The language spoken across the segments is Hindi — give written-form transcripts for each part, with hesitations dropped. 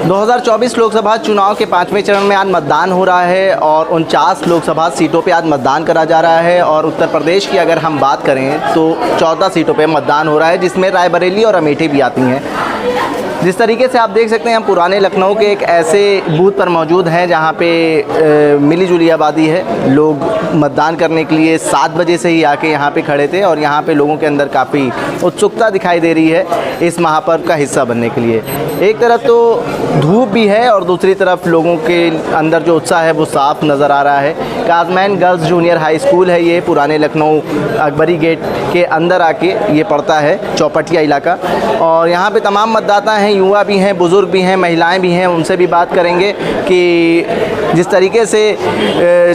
2024 लोकसभा चुनाव के 5वें चरण में आज मतदान हो रहा है और 49 लोकसभा सीटों पे आज मतदान करा जा रहा है। और उत्तर प्रदेश की अगर हम बात करें तो 14 सीटों पे मतदान हो रहा है, जिसमें रायबरेली और अमेठी भी आती हैं। जिस तरीके से आप देख सकते हैं, हम पुराने लखनऊ के एक ऐसे बूथ पर मौजूद हैं जहां पे मिली जुली आबादी है। लोग मतदान करने के लिए 7 बजे से ही आके यहां पे खड़े थे और यहां पे लोगों के अंदर काफ़ी उत्सुकता दिखाई दे रही है इस महापर्व का हिस्सा बनने के लिए। एक तरफ तो धूप भी है और दूसरी तरफ लोगों के अंदर जो उत्साह है वो साफ नज़र आ रहा है। काजमैन गर्ल्स जूनियर हाई स्कूल है ये, पुराने लखनऊ अकबरी गेट के अंदर आके ये पड़ता है, चौपटिया इलाका। और यहाँ पे तमाम मतदाता हैं, युवा भी हैं, बुज़ुर्ग भी हैं, महिलाएं भी हैं। उनसे भी बात करेंगे कि जिस तरीके से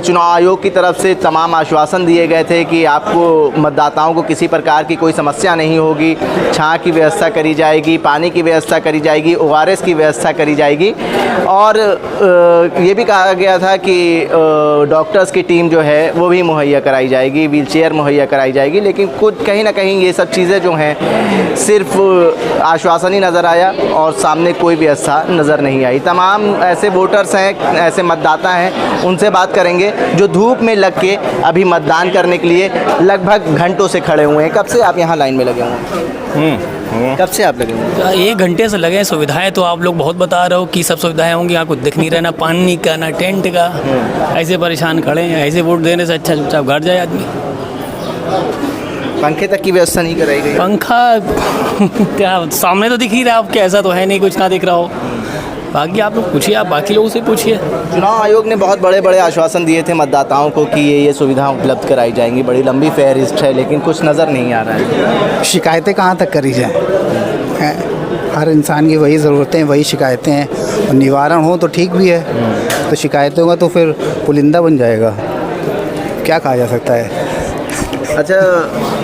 चुनाव आयोग की तरफ से तमाम आश्वासन दिए गए थे कि आपको मतदाताओं को किसी प्रकार की कोई समस्या नहीं होगी, छाँ की व्यवस्था करी जाएगी, पानी की व्यवस्था करी जाएगी, ORS की व्यवस्था करी जाएगी। और ये भी कहा गया था कि डॉक्टर्स की टीम जो है वो भी मुहैया कराई जाएगी, व्हीलचेयर मुहैया कराई जाएगी। लेकिन कुछ कहीं ना कहीं ये सब चीज़ें जो हैं सिर्फ आश्वासन ही नज़र आया और सामने कोई व्यवस्था नज़र नहीं आई। तमाम ऐसे वोटर्स हैं, ऐसे मतदाता हैं, उनसे बात करेंगे जो धूप में लग के अभी मतदान करने के लिए लगभग घंटों से खड़े हुए हैं। कब से आप यहाँ लाइन में लगे हुए हैं? कब से आप लगे हुए हैं? 1 घंटे से लगे हैं। सुविधाएं तो आप लोग बहुत बता रहे हो कि सब सुविधाएं होंगी, यहाँ कुछ दिख नहीं रहा, ना पानी का ना टेंट का। ऐसे परेशान खड़े हैं, ऐसे वोट देने से अच्छा चुपचाप घर जाए आदमी। पंखे तक की व्यवस्था नहीं कराई गई? पंखा क्या सामने तो दिख ही रहा है आपके, ऐसा तो है नहीं कुछ ना दिख रहा हो। बाकी आप लोग पूछिए, आप बाकी लोगों से पूछिए। चुनाव आयोग ने बहुत बड़े बड़े आश्वासन दिए थे मतदाताओं को कि ये सुविधा उपलब्ध कराई जाएंगी, बड़ी लंबी फहरिस्त है, लेकिन कुछ नज़र नहीं आ रहा है। शिकायतें कहाँ तक करी जाएँ? हर इंसान की वही ज़रूरतें, वही शिकायतें हैं, और निवारण हो तो ठीक भी है, तो शिकायतों का तो फिर पुलिंदा बन जाएगा, क्या कहा जा सकता है। अच्छा,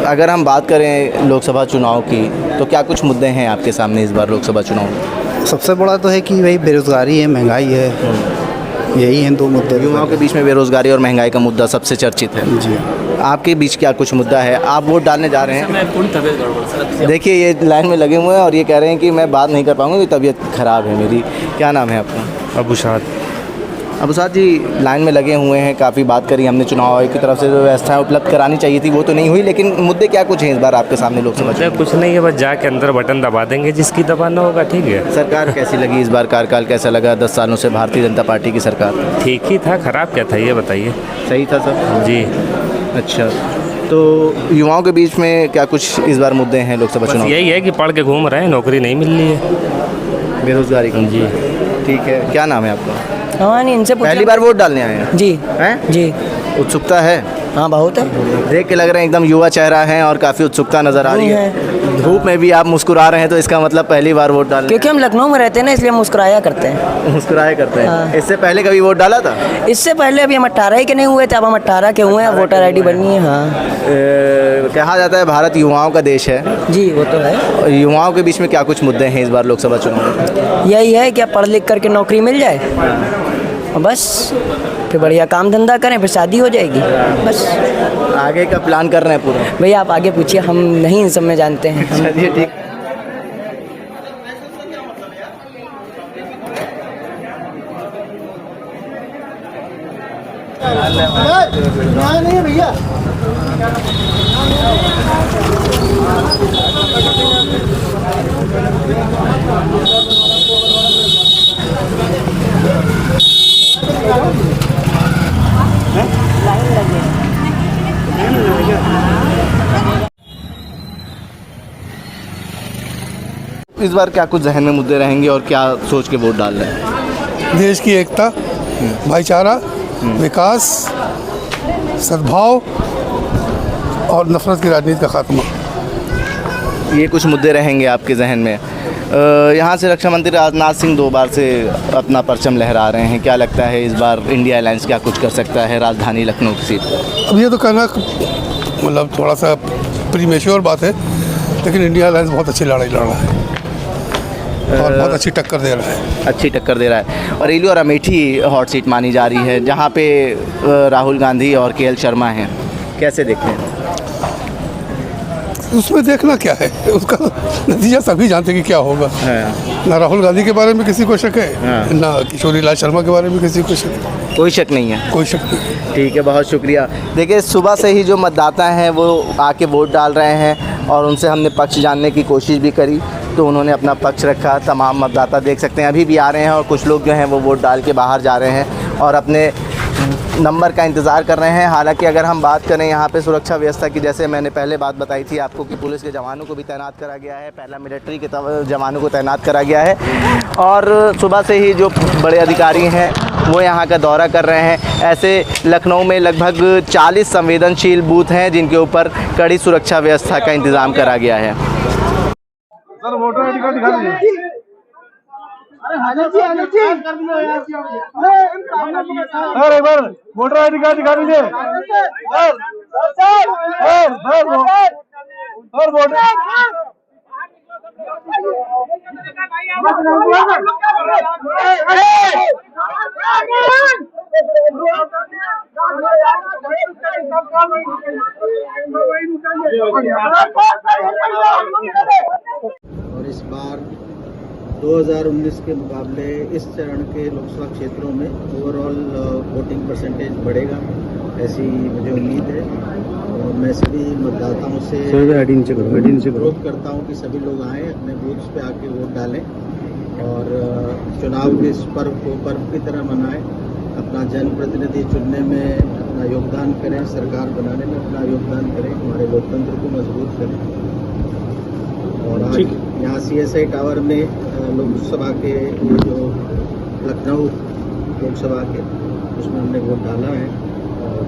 अगर हम बात करें लोकसभा चुनाव की तो क्या कुछ मुद्दे हैं आपके सामने इस बार लोकसभा चुनाव में? सबसे बड़ा तो है कि वही बेरोज़गारी है, महंगाई है, यही हैं 2 मुद्दे। युवाओं के बीच में बेरोज़गारी और महंगाई का मुद्दा सबसे चर्चित है। जी, आपके बीच क्या कुछ मुद्दा है? आप वोट डालने जा रहे हैं। देखिए, ये लाइन में लगे हुए हैं और ये कह रहे हैं कि मैं बात नहीं कर पाऊँगा, तबीयत ख़राब है मेरी। क्या नाम है आपका? अबू साद जी, लाइन में लगे हुए हैं, काफ़ी बात करी हमने चुनाव आयोग की तरफ से जो व्यवस्थाएं उपलब्ध करानी चाहिए थी वो तो नहीं हुई, लेकिन मुद्दे क्या कुछ हैं इस बार आपके सामने लोकसभा चुनाव? कुछ नहीं है, बस जाके अंदर बटन दबा देंगे, जिसकी दबाना होगा। ठीक है। सरकार कैसी लगी इस बार? कार्यकाल कैसा लगा 10 सालों से भारतीय जनता पार्टी की सरकार? ठीक ही था, ख़राब क्या था ये बताइए। सही था सर जी। अच्छा, तो युवाओं के बीच में क्या कुछ इस बार मुद्दे हैं लोकसभा चुनाव? यही है कि पढ़ के घूम रहे हैं, नौकरी नहीं मिल रही है, बेरोजगारी का। जी। ठीक है, क्या नाम है आपका? हाँ, नहीं, इनसे पहली बार वोट डालने आए हैं? जी हैं? जी। उत्सुकता है? हाँ, बहुत है। देख के लग रहे हैं एकदम युवा चेहरा है और काफ़ी उत्सुकता नज़र आ रही है। धूप में भी आप मुस्कुरा रहे हैं, तो इसका मतलब पहली बार वोट डालने? क्योंकि हम लखनऊ में रहते हैं ना, इसलिए हम मुस्कुराया करते हैं। मुस्कुराया करते हैं। हाँ। इससे पहले कभी वोट डाला था? इससे पहले अभी हम 18 के नहीं हुए थे, अब हम 18 के हुए हैं, वोटर ID बनी है। हाँ, कहा जाता है भारत युवाओं का देश है। जी, वो तो है। युवाओं के बीच में क्या कुछ मुद्दे हैं इस बार लोकसभा चुनाव में? यही है कि आप पढ़ लिख करके नौकरी मिल जाए और बस फिर बढ़िया काम धंधा करें, फिर शादी हो जाएगी, बस। आगे का प्लान कर रहे हैं पूरा? भैया आप आगे पूछिए, हम नहीं इन सब में जानते हैं। चलिए, ठीक। नहीं भैया, इस बार क्या कुछ जहन में मुद्दे रहेंगे और क्या सोच के वोट डाल रहे हैं? देश की एकता, भाईचारा, विकास, सद्भाव और नफरत की राजनीति का खात्मा, ये कुछ मुद्दे रहेंगे आपके जहन में। यहाँ से रक्षा मंत्री राजनाथ सिंह 2 बार से अपना परचम लहरा रहे हैं। क्या लगता है इस बार इंडिया अलायंस क्या कुछ कर सकता है राजधानी लखनऊ की सीट पर? अब ये तो कहना मतलब थोड़ा सा प्रीमेच्योर बात है, लेकिन इंडिया अलायंस बहुत अच्छी लड़ाई लड़ रहा है और बहुत अच्छी टक्कर दे रहा है। अच्छी टक्कर दे रहा है। और बरेली और अमेठी हॉट सीट मानी जा रही है, जहाँ पे राहुल गांधी और KL शर्मा हैं। कैसे देखते हैं? उसमें देखना क्या है, उसका नतीजा सभी जानते हैं कि क्या होगा। ना राहुल गांधी के बारे में किसी को शक है, ना किशोरी लाल शर्मा के बारे में किसी को शक है, कोई शक नहीं है। कोई शक नहीं। ठीक है, बहुत शुक्रिया। देखिए, सुबह से ही जो मतदाता हैं वो आके वोट डाल रहे हैं और उनसे हमने पक्ष जानने की कोशिश भी करी, तो उन्होंने अपना पक्ष रखा। तमाम मतदाता देख सकते हैं अभी भी आ रहे हैं और कुछ लोग जो हैं वो वोट डाल के बाहर जा रहे हैं और अपने नंबर का इंतज़ार कर रहे हैं। हालांकि अगर हम बात करें यहाँ पे सुरक्षा व्यवस्था की, जैसे मैंने पहले बात बताई थी आपको कि पुलिस के जवानों को भी तैनात करा गया है, पहला मिलिट्री के जवानों को तैनात करा गया है और सुबह से ही जो बड़े अधिकारी हैं वो यहाँ का दौरा कर रहे हैं। ऐसे लखनऊ में लगभग 40 संवेदनशील बूथ हैं जिनके ऊपर कड़ी सुरक्षा व्यवस्था का इंतज़ाम करा गया है। सर वोटर आईडी कार्ड दिखा दीजिए। सर एक बार वोटर आईडी कार्ड दिखा दीजिए। सर वोटर और इस बार 2019 के मुकाबले इस चरण के लोकसभा क्षेत्रों में ओवरऑल वोटिंग परसेंटेज बढ़ेगा, ऐसी मुझे उम्मीद है। और मैं सभी मतदाताओं से अनुरोध करता हूं कि सभी लोग आएँ, अपने बूथ्स पे आके वोट डालें और चुनाव के इस पर्व को पर्व की तरह मनाएं, अपना जनप्रतिनिधि चुनने में अपना योगदान करें, सरकार बनाने में अपना योगदान करें, हमारे लोकतंत्र को मजबूत करें। और आज यहाँ CSI टावर में लोकसभा के जो लखनऊ लोकसभा के उसमें हमने वोट डाला है और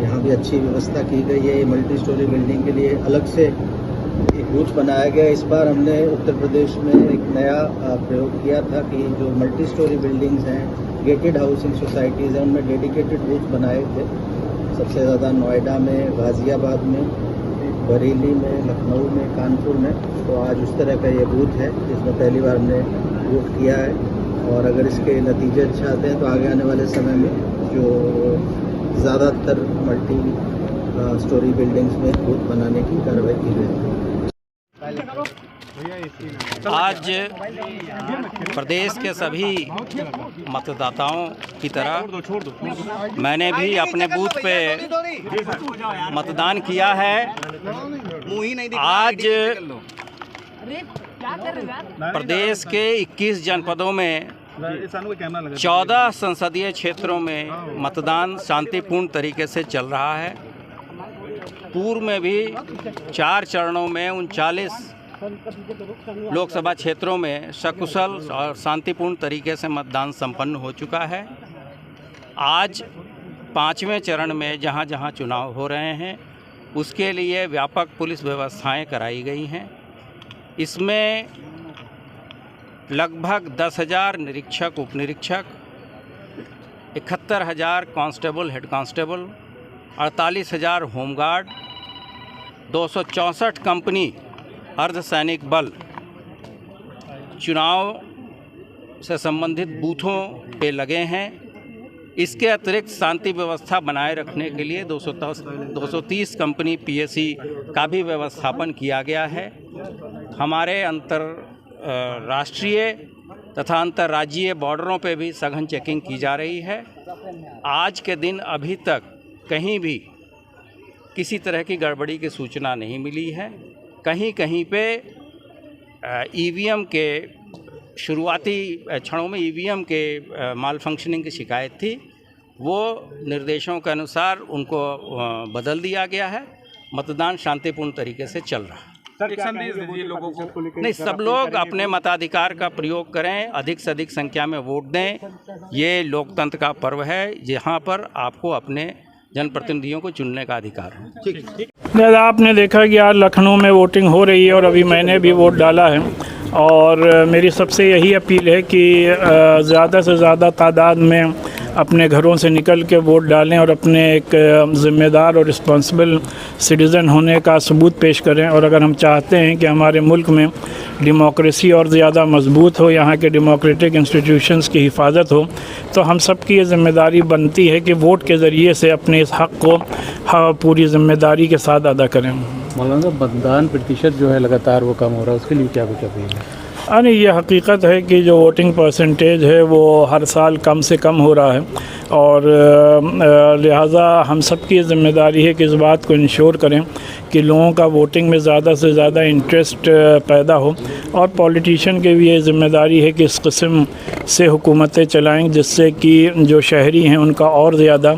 यहाँ भी अच्छी व्यवस्था की गई है। मल्टी स्टोरी बिल्डिंग के लिए अलग से एक बूथ बनाया गया। इस बार हमने उत्तर प्रदेश में एक नया प्रयोग किया था कि जो मल्टी स्टोरी बिल्डिंग्स हैं, गेटेड हाउसिंग सोसाइटीज़ हैं, उनमें डेडिकेटेड बूथ बनाए थे। सबसे ज़्यादा नोएडा में, गाज़ियाबाद में, बरेली में, लखनऊ में, कानपुर में। तो आज उस तरह का ये बूथ है जिसमें पहली बार हमने वोट किया है और अगर इसके नतीजे अच्छे आते हैं तो आगे आने वाले समय में जो ज़्यादातर मल्टी स्टोरी बिल्डिंग्स में बूथ बनाने की कार्रवाई की जाएगी। आज प्रदेश के सभी मतदाताओं की तरह मैंने भी अपने बूथ पे मतदान किया है। आज प्रदेश के 21 जनपदों में 14 संसदीय क्षेत्रों में मतदान शांतिपूर्ण तरीके से चल रहा है। पूर्व में भी 4 चरणों में 39 लोकसभा क्षेत्रों में सकुशल और शांतिपूर्ण तरीके से मतदान संपन्न हो चुका है। आज 5वें चरण में जहां जहां चुनाव हो रहे हैं उसके लिए व्यापक पुलिस व्यवस्थाएं कराई गई हैं। इसमें लगभग 10,000 निरीक्षक, उप निरीक्षक, 71,000 constable, head constable, 48,000 home guard, 264 company अर्धसैनिक बल चुनाव से संबंधित बूथों पे लगे हैं। इसके अतिरिक्त शांति व्यवस्था बनाए रखने के लिए 230 कंपनी PSC का भी व्यवस्थापन किया गया है। हमारे राष्ट्रीय तथा अंतर्राज्यीय बॉर्डरों पे भी सघन चेकिंग की जा रही है। आज के दिन अभी तक कहीं भी किसी तरह की गड़बड़ी की सूचना नहीं मिली है। कहीं कहीं पे EVM के शुरुआती क्षणों में EVM के माल फंक्शनिंग की शिकायत थी, वो निर्देशों के अनुसार उनको बदल दिया गया है। मतदान शांतिपूर्ण तरीके से चल रहा है। लोगों को नहीं, सब लोग अपने मताधिकार का प्रयोग करें, अधिक से अधिक संख्या में वोट दें। ये लोकतंत्र का पर्व है जहाँ पर आपको अपने जनप्रतिनिधियों को चुनने का अधिकार है। दादा, आपने देखा कि आज लखनऊ में वोटिंग हो रही है और अभी मैंने भी वोट डाला है और मेरी सबसे यही अपील है कि ज़्यादा से ज़्यादा तादाद में अपने घरों से निकल के वोट डालें और अपने एक ज़िम्मेदार और रिस्पॉन्सिबल सिटीज़न होने का सबूत पेश करें। और अगर हम चाहते हैं कि हमारे मुल्क में डेमोक्रेसी और ज़्यादा मजबूत हो, यहाँ के डेमोक्रेटिक इंस्टीट्यूशंस की हिफाजत हो, तो हम सब की ये ज़िम्मेदारी बनती है कि वोट के ज़रिए से अपने इस हक़ को पूरी ज़िम्मेदारी के साथ अदा करें। मौलाना साहब, मतदान प्रतिशत जो है लगातार वो कम हो रहा है, उसके लिए क्या कुछ अपील है? नहीं, ये हकीकत है कि जो वोटिंग परसेंटेज है वो हर साल कम से कम हो रहा है और लिहाजा हम सब की ज़िम्मेदारी है कि इस बात को इंश्योर करें कि लोगों का वोटिंग में ज़्यादा से ज़्यादा इंटरेस्ट पैदा हो। और पॉलिटिशियन की भी ये ज़िम्मेदारी है कि इस किस्म से हुकूमतें चलाएं जिससे कि जो शहरी हैं उनका और ज़्यादा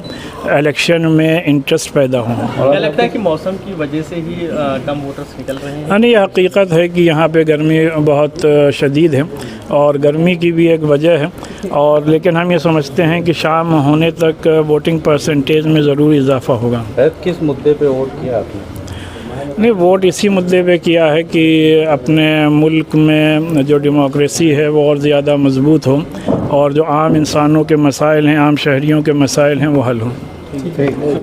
इलेक्शन में इंटरेस्ट पैदा हो। क्या लगता है कि मौसम की वजह से ही कम वोटर्स निकल रहे हैं? नहीं, हकीकत है कि यहाँ पे गर्मी बहुत शदीद है और गर्मी की भी एक वजह है, और लेकिन हम ये समझते हैं कि शाम होने तक वोटिंग परसेंटेज में ज़रूर इजाफा होगा। किस मुद्दे पे वोट किया आपने? नहीं, वोट इसी मुद्दे पे किया है कि अपने मुल्क में जो डेमोक्रेसी है वो और ज़्यादा मजबूत हो और जो आम इंसानों के मसाइल हैं, आम शहरियों के मसाइल हैं, वो हल हों।